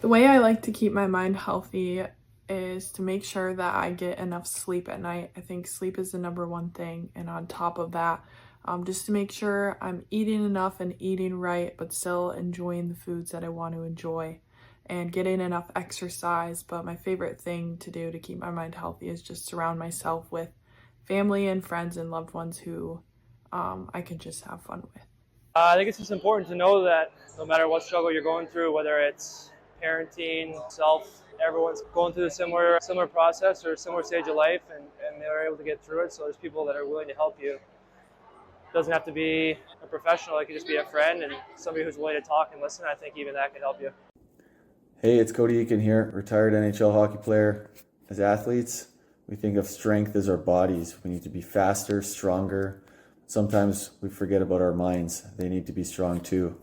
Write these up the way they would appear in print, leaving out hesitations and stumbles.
The way I like to keep my mind healthy is to make sure that I get enough sleep at night. I think sleep is the number one thing. And on top of that, just to make sure I'm eating enough and eating right, but still enjoying the foods that I want to enjoy and getting enough exercise. But my favorite thing to do to keep my mind healthy is just surround myself with family and friends and loved ones who I can just have fun with. I think it's just important to know that no matter what struggle you're going through, whether it's parenting, self, everyone's going through a similar process or a similar stage of life, and they're able to get through it. So there's people that are willing to help you. It doesn't have to be a professional. It could just be a friend and somebody who's willing to talk and listen. I think even that could help you. Hey, it's Cody Eakin here, retired NHL hockey player. As athletes, we think of strength as our bodies. We need to be faster, stronger. Sometimes we forget about our minds. They need to be strong too.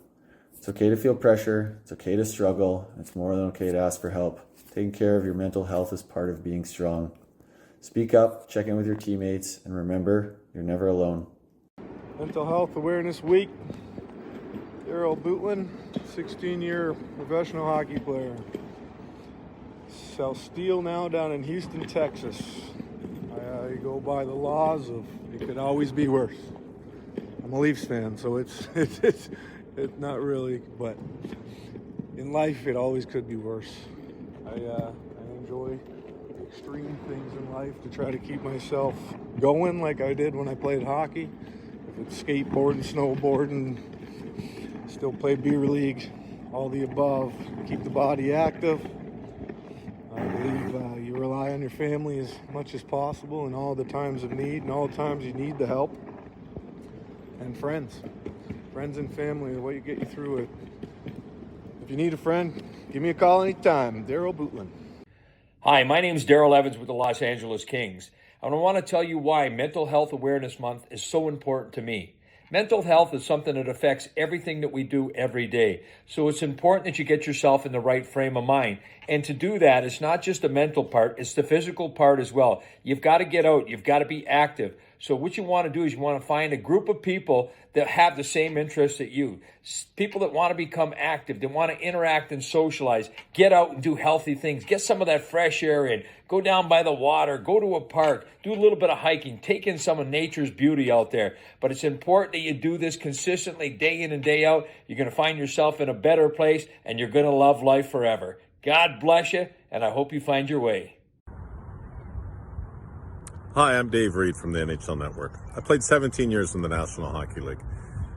It's okay to feel pressure. It's okay to struggle. It's more than okay to ask for help. Taking care of your mental health is part of being strong. Speak up, check in with your teammates, and remember, you're never alone. Mental Health Awareness Week. Daryl Bootlin, 16-year professional hockey player. Sell steel now down in Houston, Texas. I go by the laws of it could always be worse. I'm a Leafs fan, so it's not really, but in life it always could be worse. I enjoy extreme things in life to try to keep myself going like I did when I played hockey. If it's skateboarding, snowboarding, still play beer league, all the above. Keep the body active. I believe you rely on your family as much as possible in all the times of need and all the times you need the help. And friends. Friends and family are what you get you through it. If you need a friend, give me a call anytime. Daryl Bootlin. Hi, my name is Daryl Evans with the Los Angeles Kings. And I want to tell you why Mental Health Awareness Month is so important to me. Mental health is something that affects everything that we do every day. So it's important that you get yourself in the right frame of mind. And to do that, it's not just the mental part, it's the physical part as well. You've got to get out. You've got to be active. So what you want to do is you want to find a group of people that have the same interests that you. People that want to become active, that want to interact and socialize. Get out and do healthy things. Get some of that fresh air in. Go down by the water. Go to a park. Do a little bit of hiking. Take in some of nature's beauty out there. But it's important that you do this consistently day in and day out. You're going to find yourself in a better place and you're going to love life forever. God bless you, and I hope you find your way. Hi, I'm Dave Reed from the NHL Network. I played 17 years in the National Hockey League.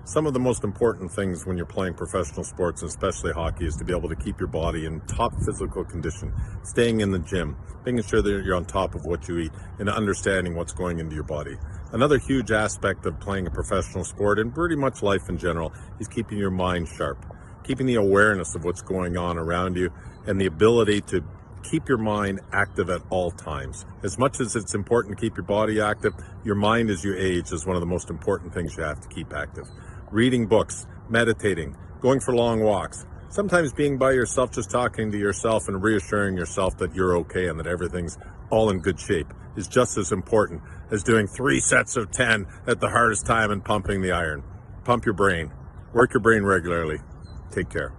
Some of the most important things when you're playing professional sports, and especially hockey, is to be able to keep your body in top physical condition, staying in the gym, making sure that you're on top of what you eat, and understanding what's going into your body. Another huge aspect of playing a professional sport, and pretty much life in general, is keeping your mind sharp, keeping the awareness of what's going on around you, and the ability to keep your mind active at all times. As much as it's important to keep your body active, your mind as you age is one of the most important things you have to keep active. Reading books, meditating, going for long walks, sometimes being by yourself, just talking to yourself and reassuring yourself that you're okay and that everything's all in good shape is just as important as doing 3 sets of 10 at the hardest time and pumping the iron. Pump your brain. Work your brain regularly. Take care.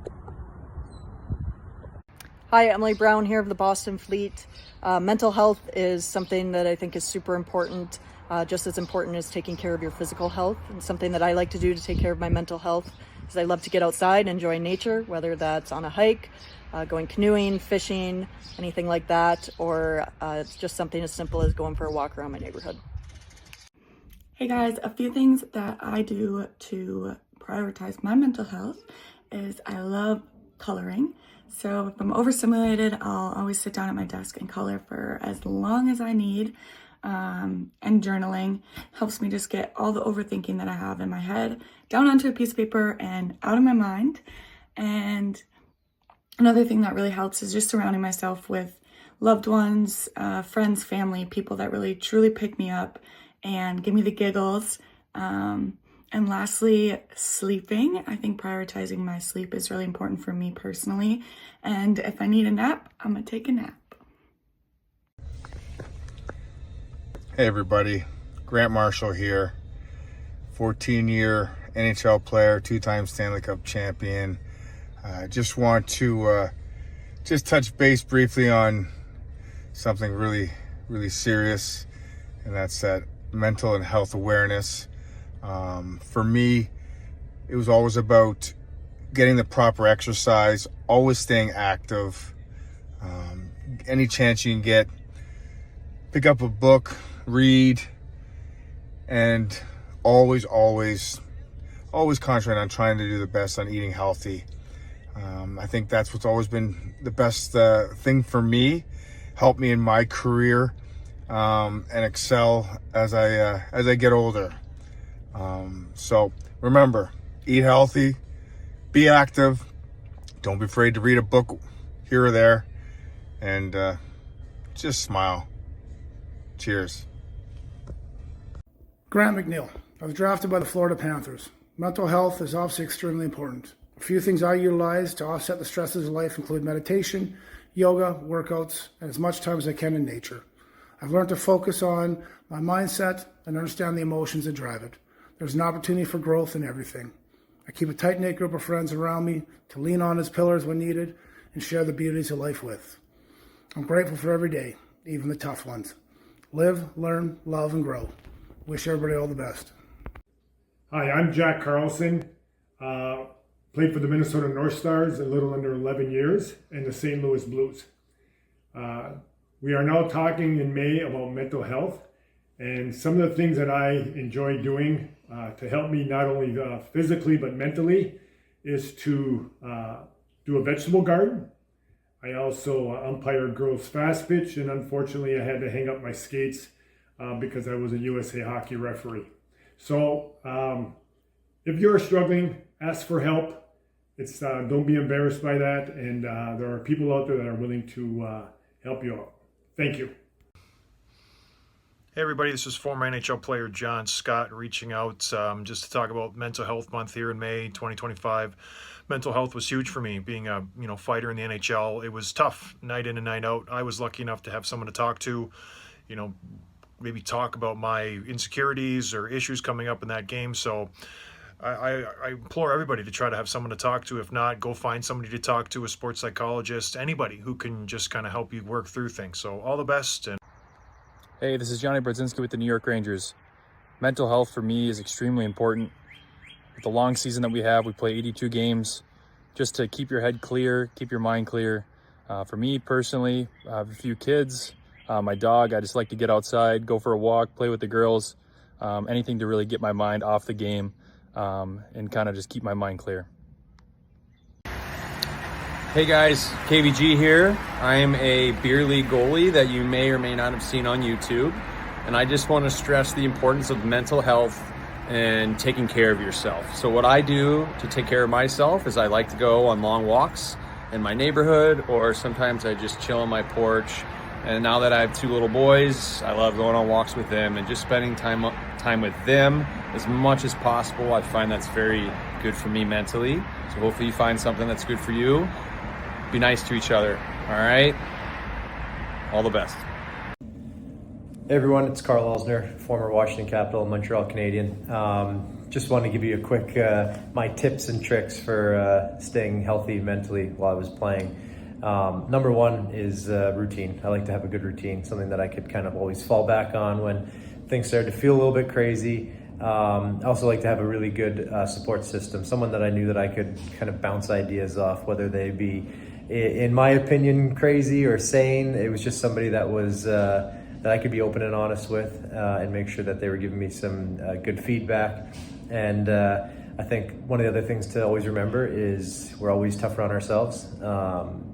Hi, Emily Brown here of the Boston Fleet. Mental health is something that I think is super important, just as important as taking care of your physical health. And something that I like to do to take care of my mental health is I love to get outside, enjoy nature, whether that's on a hike, going canoeing, fishing, anything like that, or it's just something as simple as going for a walk around my neighborhood. Hey guys, a few things that I do to prioritize my mental health is I love coloring. So if I'm overstimulated, I'll always sit down at my desk and color for as long as I need. And journaling helps me just get all the overthinking that I have in my head down onto a piece of paper and out of my mind. And another thing that really helps is just surrounding myself with loved ones, friends, family, people that really truly pick me up and give me the giggles. And lastly, sleeping. I think prioritizing my sleep is really important for me personally. And if I need a nap, I'm gonna take a nap. Hey everybody, Grant Marshall here. 14-year NHL player, 2-time Stanley Cup champion. I just want to just touch base briefly on something really, really serious, and that's that mental and health awareness. For me, it was always about getting the proper exercise, always staying active. Any chance you can get, pick up a book, read, and always concentrate on trying to do the best on eating healthy. I think that's what's always been the best thing for me, helped me in my career and excel as I get older. So remember, eat healthy, be active, don't be afraid to read a book here or there, and just smile. Cheers. Grant McNeil. I was drafted by the Florida Panthers. Mental health is obviously extremely important. A few things I utilize to offset the stresses of life include meditation, yoga, workouts, and as much time as I can in nature. I've learned to focus on my mindset and understand the emotions that drive it. There's an opportunity for growth in everything. I keep a tight-knit group of friends around me to lean on as pillars when needed and share the beauties of life with. I'm grateful for every day, even the tough ones. Live, learn, love, and grow. Wish everybody all the best. Hi, I'm Jack Carlson. Played for the Minnesota North Stars a little under 11 years and the St. Louis Blues. We are now talking in May about mental health and some of the things that I enjoy doing to help me not only physically but mentally is to do a vegetable garden. I also umpire girls fast pitch, and unfortunately I had to hang up my skates because I was a USA hockey referee. So if you're struggling, ask for help. It's don't be embarrassed by that, and there are people out there that are willing to help you out. Thank you. Hey everybody, this is former NHL player John Scott reaching out just to talk about Mental Health Month here in May 2025. Mental health was huge for me. Being a fighter in the NHL, it was tough night in and night out. I was lucky enough to have someone to talk to, maybe talk about my insecurities or issues coming up in that game. So I implore everybody to try to have someone to talk to. If not, go find somebody to talk to, a sports psychologist, anybody who can just kind of help you work through things. So all the best. And hey, this is Johnny Brodzinski with the New York Rangers. Mental health for me is extremely important. With the long season that we have, we play 82 games just to keep your head clear, keep your mind clear. For me personally, I have a few kids, my dog. I just like to get outside, go for a walk, play with the girls, anything to really get my mind off the game and kind of just keep my mind clear. Hey guys, KVG here. I am a beer league goalie that you may or may not have seen on YouTube. And I just want to stress the importance of mental health and taking care of yourself. So what I do to take care of myself is I like to go on long walks in my neighborhood, or sometimes I just chill on my porch. And now that I have two little boys, I love going on walks with them and just spending time with them as much as possible. I find that's very good for me mentally. So hopefully you find something that's good for you. Be nice to each other, all right? All the best. Hey everyone, it's Carl Elsner, former Washington Capital, Montreal Canadian. Just wanted to give you a quick, my tips and tricks for staying healthy mentally while I was playing. Number one is routine. I like to have a good routine, something that I could kind of always fall back on when things start to feel a little bit crazy. I also like to have a really good support system, someone that I knew that I could kind of bounce ideas off, whether they be, in my opinion, crazy or sane. It was just somebody that was that I could be open and honest with and make sure that they were giving me some good feedback. And I think one of the other things to always remember is we're always tougher on ourselves.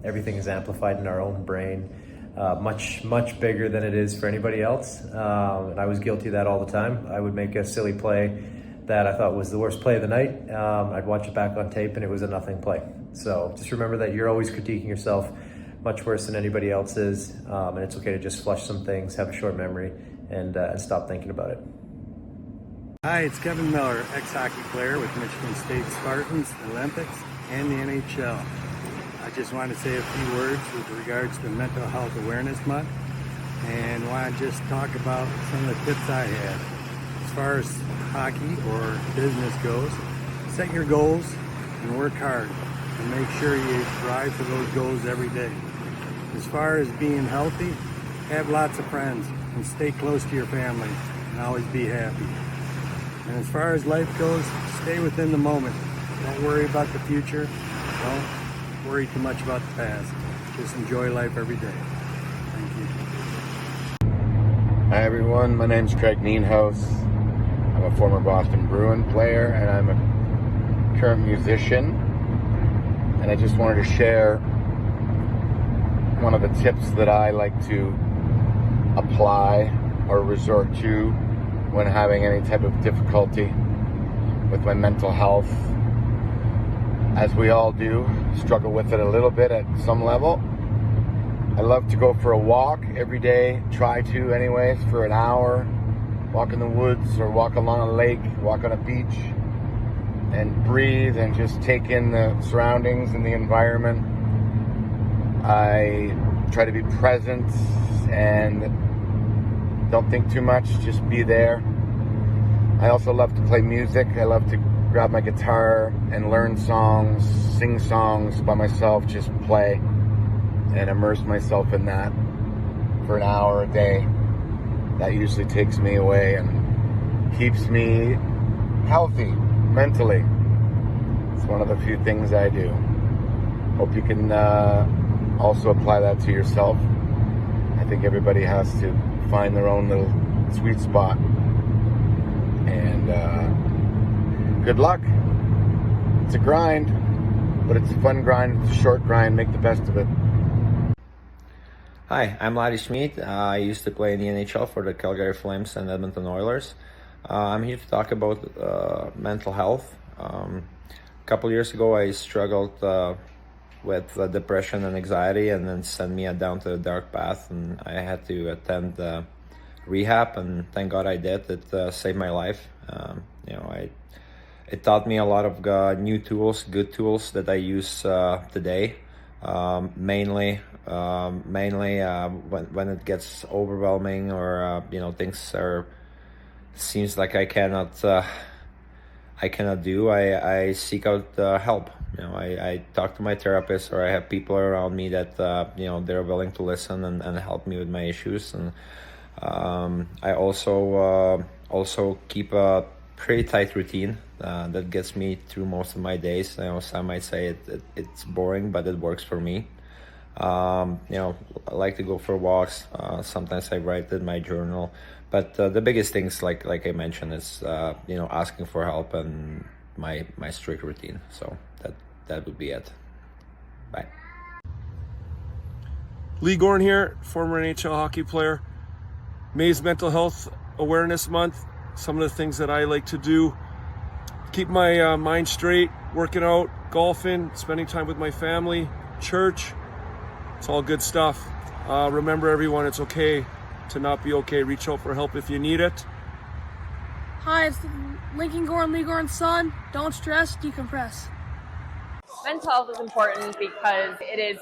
Everything is amplified in our own brain, much bigger than it is for anybody else. And I was guilty of that all the time. I would make a silly play that I thought was the worst play of the night. I'd watch it back on tape and it was a nothing play. So just remember that you're always critiquing yourself much worse than anybody else is. And it's okay to just flush some things, have a short memory, and stop thinking about it. Hi, it's Kevin Miller, ex-hockey player with Michigan State Spartans, Olympics, and the NHL. I just want to say a few words with regards to Mental Health Awareness Month, and want to just talk about some of the tips I had. As far as hockey or business goes, set your goals and work hard. and make sure you strive for those goals every day. As far as being healthy, have lots of friends and stay close to your family and always be happy. And as far as life goes, stay within the moment. Don't worry about the future. Don't worry too much about the past. Just enjoy life every day. Thank you. Hi everyone, my name's Craig Neenhouse. I'm a former Boston Bruin player and I'm a current musician. And I just wanted to share one of the tips that I like to apply or resort to when having any type of difficulty with my mental health. As we all do, struggle with it a little bit at some level. I love to go for a walk every day, try to anyways, for an hour. Walk in the woods or walk along a lake, walk on a beach and breathe and just take in the surroundings and the environment. I try to be present and don't think too much, just be there. I also love to play music. I love to grab my guitar and learn songs, sing songs by myself, just play and immerse myself in that for an hour a day. That usually takes me away and keeps me healthy mentally. It's one of the few things I do. Hope you can also apply that to yourself. I think everybody has to find their own little sweet spot. And good luck. It's a grind, but it's a fun grind. It's a short grind. Make the best of it. Hi, I'm Larry Schmidt. I used to play in the NHL for the Calgary Flames and Edmonton Oilers. I'm here to talk about mental health. A couple years ago, I struggled with depression and anxiety, and then sent me down to a dark path, and I had to attend rehab, and thank God I did. It saved my life. It taught me a lot of new tools, good tools that I use today. Mainly when it gets overwhelming or things seems like I cannot do. I seek out help. I talk to my therapist, or I have people around me that they're willing to listen and help me with my issues. And I also keep a pretty tight routine that gets me through most of my days. Some might say it's boring, but it works for me. I like to go for walks. Sometimes I write in my journal, but the biggest things, like I mentioned, is asking for help and my strict routine. So that would be it. Bye. Lee Gorn here, former NHL hockey player. May's Mental Health Awareness Month. Some of the things that I like to do: keep my mind straight, working out, golfing, spending time with my family, church. It's all good stuff. Remember, everyone, it's okay to not be okay. Reach out for help if you need it. Hi, it's Lincoln Gorn, Lee Gorn's son. Don't stress, decompress. Mental health is important because it is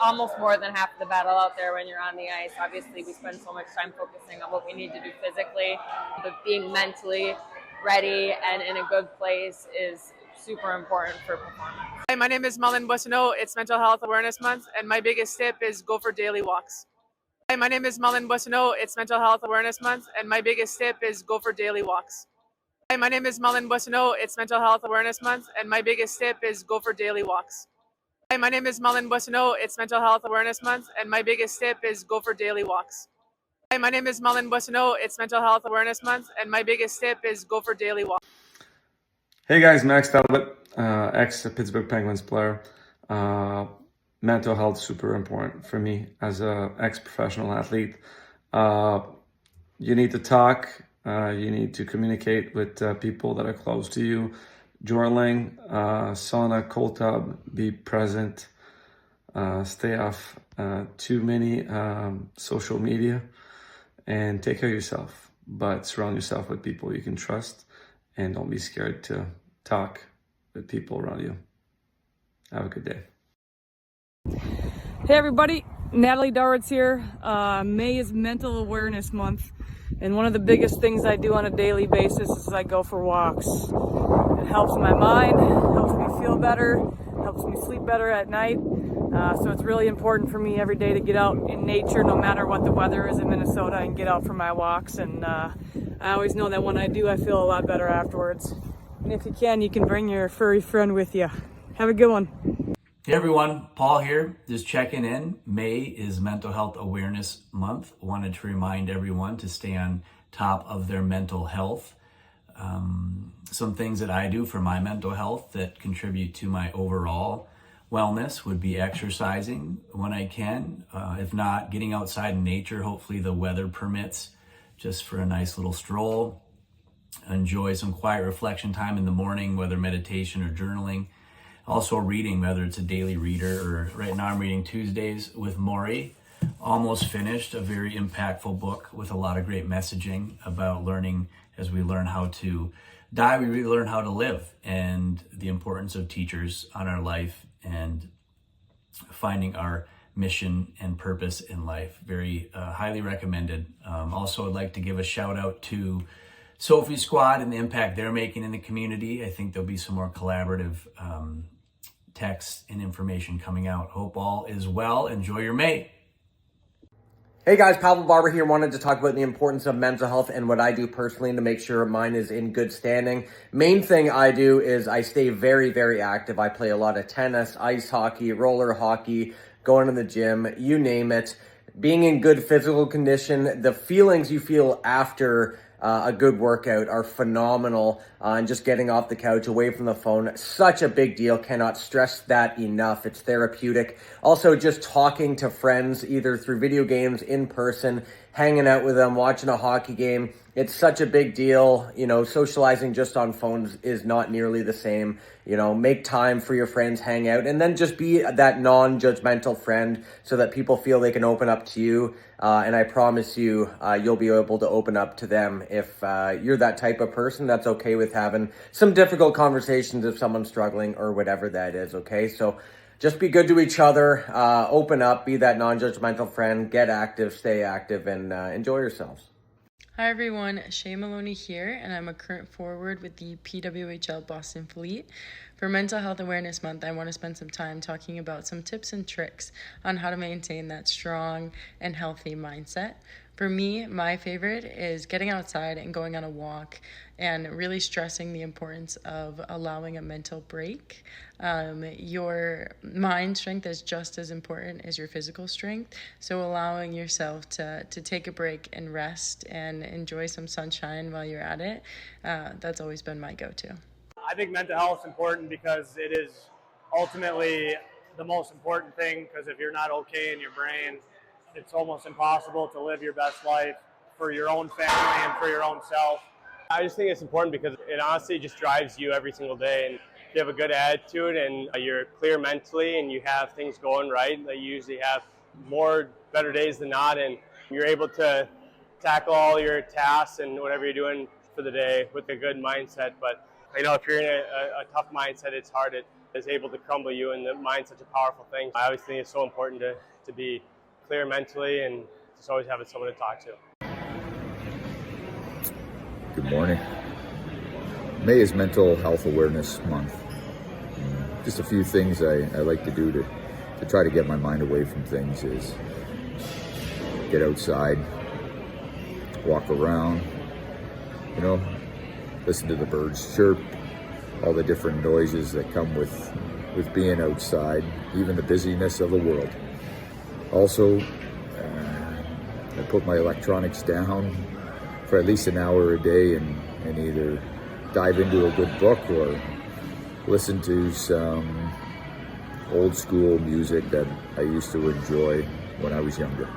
almost more than half the battle out there when you're on the ice. Obviously, we spend so much time focusing on what we need to do physically, but being mentally ready and in a good place is super important for performance. Hi, my name is Malin Boissonneau. It's Mental Health Awareness Month, and my biggest tip is go for daily walks. Hi, my name is Malin Boissonneau. It's Mental Health Awareness Month, and my biggest tip is go for daily walks. Hi, my name is Malin Boissonneau. It's Mental Health Awareness Month, and my biggest tip is go for daily walks. Hi, my name is Malin Boissonneau. It's Mental Health Awareness Month, and my biggest tip is go for daily walks. Hi, my name is Malin Boissonneau. It's Mental Health Awareness Month, and my biggest tip is go for daily walks. Hey guys, Max Talbot, ex-Pittsburgh Penguins player. Mental health super important for me as a ex-professional athlete. You need to talk, you need to communicate with people that are close to you. Journaling, sauna, cold tub, be present, stay off too many social media, and take care of yourself. But surround yourself with people you can trust, and don't be scared to talk with people around you. Have a good day. Hey everybody, Natalie Darwitz here. May is Mental Awareness Month, and one of the biggest things I do on a daily basis is I go for walks. It helps my mind, helps me feel better, helps me sleep better at night. So it's really important for me every day to get out in nature, no matter what the weather is in Minnesota, and get out for my walks. And I always know that when I do, I feel a lot better afterwards. And if you can bring your furry friend with you. Have a good one. Hey everyone, Paul here, just checking in. May is Mental Health Awareness Month. Wanted to remind everyone to stay on top of their mental health. Some things that I do for my mental health that contribute to my overall wellness would be exercising when I can. If not, getting outside in nature, hopefully the weather permits, just for a nice little stroll. Enjoy some quiet reflection time in the morning, whether meditation or journaling. Also reading, whether it's a daily reader or right now I'm reading Tuesdays with Maury. Almost finished a very impactful book with a lot of great messaging about learning. As we learn how to die, we really learn how to live, and the importance of teachers on our life and finding our mission and purpose in life. Very highly recommended. Also, I'd like to give a shout out to Sophie Squad and the impact they're making in the community. I think there'll be some more collaborative texts and information coming out. Hope all is well. Enjoy your May. Hey guys, Pavel Barber here. Wanted to talk about the importance of mental health and what I do personally to make sure mine is in good standing. Main thing I do is I stay very, very active. I play a lot of tennis, ice hockey, roller hockey, going to the gym, you name it. Being in good physical condition, the feelings you feel after a good workout are phenomenal, and just getting off the couch away from the phone, such a big deal. Cannot stress that enough. It's therapeutic. Also, just talking to friends, either through video games, in person, hanging out with them, watching a hockey game. It's such a big deal. You know, socializing just on phones is not nearly the same. You know, make time for your friends, hang out, and then just be that non-judgmental friend so that people feel they can open up to you. And I promise you, you'll be able to open up to them. If you're that type of person that's okay with having some difficult conversations if someone's struggling or whatever that is, okay? So just be good to each other, open up, be that non-judgmental friend, get active, stay active, and enjoy yourselves. Hi everyone, Shay Maloney here, and I'm a current forward with the PWHL Boston Fleet. For Mental Health Awareness Month, I want to spend some time talking about some tips and tricks on how to maintain that strong and healthy mindset. For me, my favorite is getting outside and going on a walk and really stressing the importance of allowing a mental break. Your mind strength is just as important as your physical strength. So allowing yourself to take a break and rest and enjoy some sunshine while you're at it, that's always been my go-to. I think mental health is important because it is ultimately the most important thing, because if you're not okay in your brain, it's almost impossible to live your best life for your own family and for your own self. I just think it's important because it honestly just drives you every single day. And if you have a good attitude and you're clear mentally and you have things going right, that you usually have better days than not, and you're able to tackle all your tasks and whatever you're doing for the day with a good mindset. But you know, if you're in a tough mindset, it's hard. It is able to crumble you, and the mind's such a powerful thing. I always think it's so important to be clear mentally and just always having someone to talk to. Good morning. May is Mental Health Awareness Month. Just a few things I like to do to try to get my mind away from things is get outside, walk around, you know, listen to the birds chirp, all the different noises that come with being outside, even the busyness of the world. Also, I put my electronics down for at least an hour a day and either dive into a good book or listen to some old school music that I used to enjoy when I was younger.